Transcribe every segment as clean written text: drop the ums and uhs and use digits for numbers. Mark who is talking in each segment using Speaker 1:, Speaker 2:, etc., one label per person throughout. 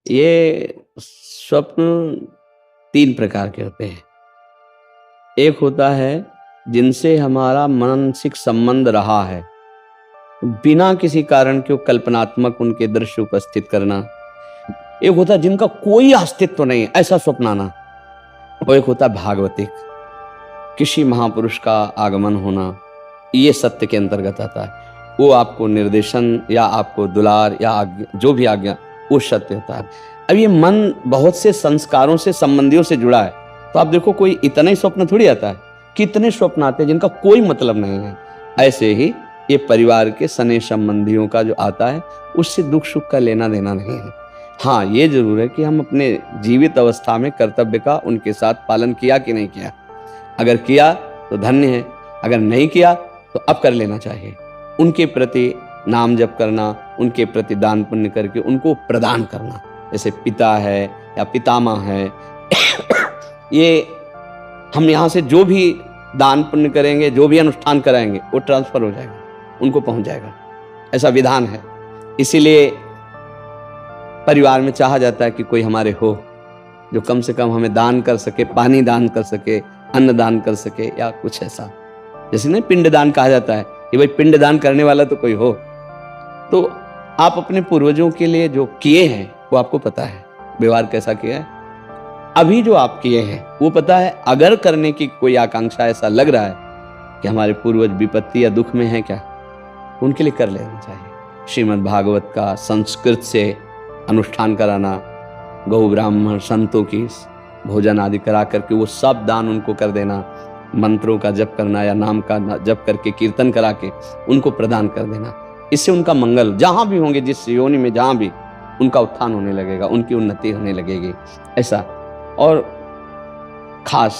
Speaker 1: ये स्वप्न 3 प्रकार के होते हैं। एक होता है जिनसे हमारा मानसिक संबंध रहा है, बिना किसी कारण के कल्पनात्मक उनके दृश्य उपस्थित करना। एक होता है जिनका कोई अस्तित्व नहीं, ऐसा स्वप्न आना। और एक होता है भागवतिक, किसी महापुरुष का आगमन होना, ये सत्य के अंतर्गत आता है। वो आपको निर्देशन या आपको दुलार या आज्ञा, जो भी आज्ञा, वो सत्य होता है। अब ये मन बहुत से संस्कारों से, संबंधियों से जुड़ा है, तो आप देखो कोई इतना ही स्वप्न थोड़ी आता है, कितने स्वप्न आते हैं जिनका कोई मतलब नहीं है। ऐसे ही ये परिवार के सने संबंधियों का जो आता है, उससे दुख सुख का लेना देना नहीं है। हाँ, ये जरूर है कि हम अपने जीवित अवस्था में कर्तव्य का उनके साथ पालन किया कि नहीं किया। अगर किया तो धन्य है, अगर नहीं किया तो अब कर लेना चाहिए। उनके प्रति नाम जप करना, उनके प्रति दान पुण्य करके उनको प्रदान करना। जैसे पिता है या पितामह है ये हम यहाँ से जो भी दान पुण्य करेंगे, जो भी अनुष्ठान कराएंगे, वो ट्रांसफर हो जाएगा, उनको पहुंच जाएगा। ऐसा विधान है। इसीलिए परिवार में चाहा जाता है कि कोई हमारे हो जो कम से कम हमें दान कर सके, पानी दान कर सके, अन्न दान कर सके, या कुछ ऐसा। जैसे नहीं पिंड दान कहा जाता है कि भाई पिंड दान करने वाला तो कोई हो। तो आप अपने पूर्वजों के लिए जो किए हैं वो आपको पता है, व्यवहार कैसा किया है। अभी जो आप किए हैं वो पता है। अगर करने की कोई आकांक्षा ऐसा लग रहा है कि हमारे पूर्वज विपत्ति या दुख में है क्या, उनके लिए कर लेना चाहिए। श्रीमद् भागवत का संस्कृत से अनुष्ठान कराना, गौ ब्राह्मण संतों की भोजन आदि करा करके वो सब दान उनको कर देना, मंत्रों का जप करना या नाम का जप करके कीर्तन करा के उनको प्रदान कर देना। इससे उनका मंगल, जहां भी होंगे, जिस योनि में जहां भी, उनका उत्थान होने लगेगा, उनकी उन्नति होने लगेगी। ऐसा। और खास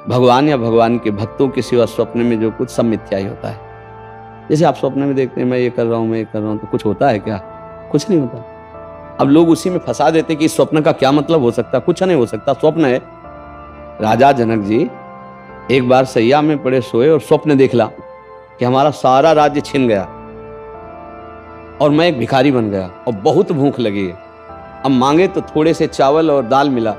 Speaker 1: भगवान या भगवान के भक्तों के सिवा स्वप्न में जो कुछ सब मिथ्या ही होता है। जैसे आप स्वप्न में देखते हैं मैं ये कर रहा हूँ, मैं ये कर रहा हूँ, तो कुछ होता है क्या? कुछ नहीं होता। अब लोग उसी में फंसा देते कि इस स्वप्न का क्या मतलब हो सकता है। कुछ नहीं हो सकता, स्वप्न है। राजा जनक जी एक बार सैया में पड़े सोए और स्वप्न देखला कि हमारा सारा राज्य छिन गया और मैं एक भिखारी बन गया और बहुत भूख लगी है। अब मांगे तो थोड़े से चावल और दाल मिला,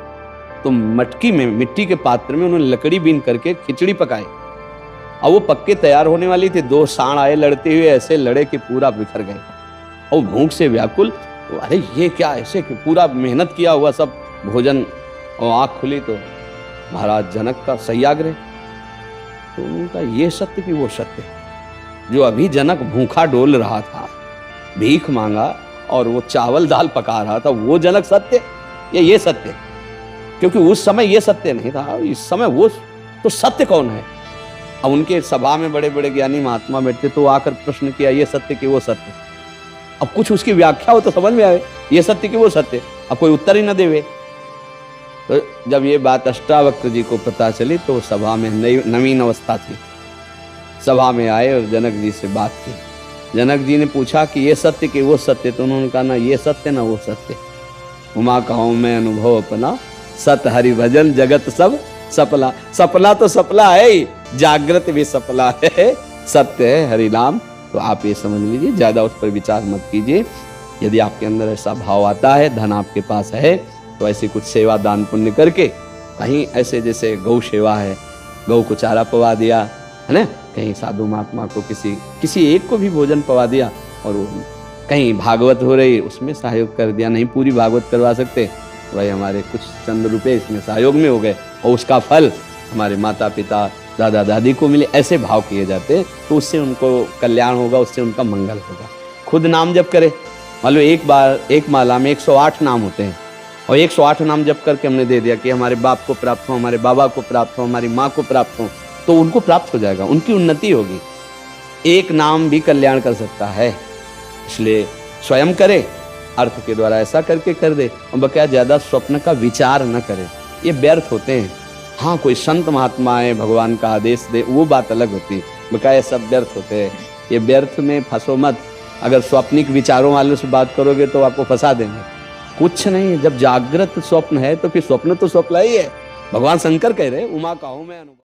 Speaker 1: तो मटकी में, मिट्टी के पात्र में उन्होंने लकड़ी बीन करके खिचड़ी पकाई। अब वो पक्के तैयार होने वाली थी, 2 सांड आए लड़ते हुए, ऐसे लड़े कि पूरा बिखर गए और भूख से व्याकुल। अरे ये क्या, ऐसे कि पूरा मेहनत किया हुआ सब भोजन, और आँख खुली तो महाराज जनक का सत्याग्रह। तो उनका ये सत्य कि वो सत्य, जो अभी जनक भूखा डोल रहा था, भीख मांगा और वो चावल दाल पका रहा था, वो जनक सत्य या ये सत्य? क्योंकि उस समय ये सत्य नहीं था, इस समय वो तो सत्य कौन है? अब उनके सभा में बड़े बड़े ज्ञानी महात्मा बैठते, तो आकर प्रश्न किया ये सत्य कि वो सत्य। अब कुछ उसकी व्याख्या हो तो समझ में आए, ये सत्य कि वो सत्य। अब कोई उत्तर ही न देवे। तो जब ये बात अष्टावक्र जी को पता चली तो सभा में नवीन अवस्था थी, सभा में आए और जनक जी से बात की। जनक जी ने पूछा कि ये सत्य कि वो सत्य? तो उन्होंने कहा ना ये सत्य ना वो सत्य। उमा कहूँ मैं अनुभव अपना, सत हरि भजन जगत सब सपला। सपला तो सपला है, जागृत भी सपला है, सत्य है हरि नाम। तो आप ये समझ लीजिए, ज्यादा उस पर विचार मत कीजिए। यदि आपके अंदर ऐसा भाव आता है, धन आपके पास है, तो ऐसी कुछ सेवा दान पुण्य करके, कहीं ऐसे जैसे गौ सेवा है, गौ को चारा पवा दिया है ना, कहीं साधु महात्मा को किसी एक को भी भोजन पवा दिया, और वो कहीं भागवत हो रही उसमें सहयोग कर दिया। नहीं पूरी भागवत करवा सकते, तो भाई हमारे कुछ चंद रुपए इसमें सहयोग में हो गए और उसका फल हमारे माता पिता दादा दादी को मिले। ऐसे भाव किए जाते, तो उससे उनको कल्याण होगा, उससे उनका मंगल होगा। खुद नाम जप करे, मान लो एक माला में 108 नाम होते हैं, और 108 नाम जप करके हमने दे दिया कि हमारे बाप को प्राप्त हो, हमारे बाबा को प्राप्त हो, हमारी माँ को प्राप्त हो, तो उनको प्राप्त हो जाएगा, उनकी उन्नति होगी। एक नाम भी कल्याण कर सकता है, इसलिए स्वयं करे, अर्थ के द्वारा ऐसा करके कर दे, और बकाया ज्यादा स्वप्न का विचार न करे, ये व्यर्थ होते हैं। हाँ, कोई संत महात्मा आए, भगवान का आदेश दे, वो बात अलग होती है, बकाया सब व्यर्थ होते हैं। ये व्यर्थ में फंसो मत। अगर स्वप्निक विचारों वालों से बात करोगे तो आपको फंसा देंगे। कुछ नहीं, जब जागृत स्वप्न है तो फिर स्वप्न तो स्वप्न ही है। भगवान शंकर कह रहे, उमा कहूँ मैं अनुभव।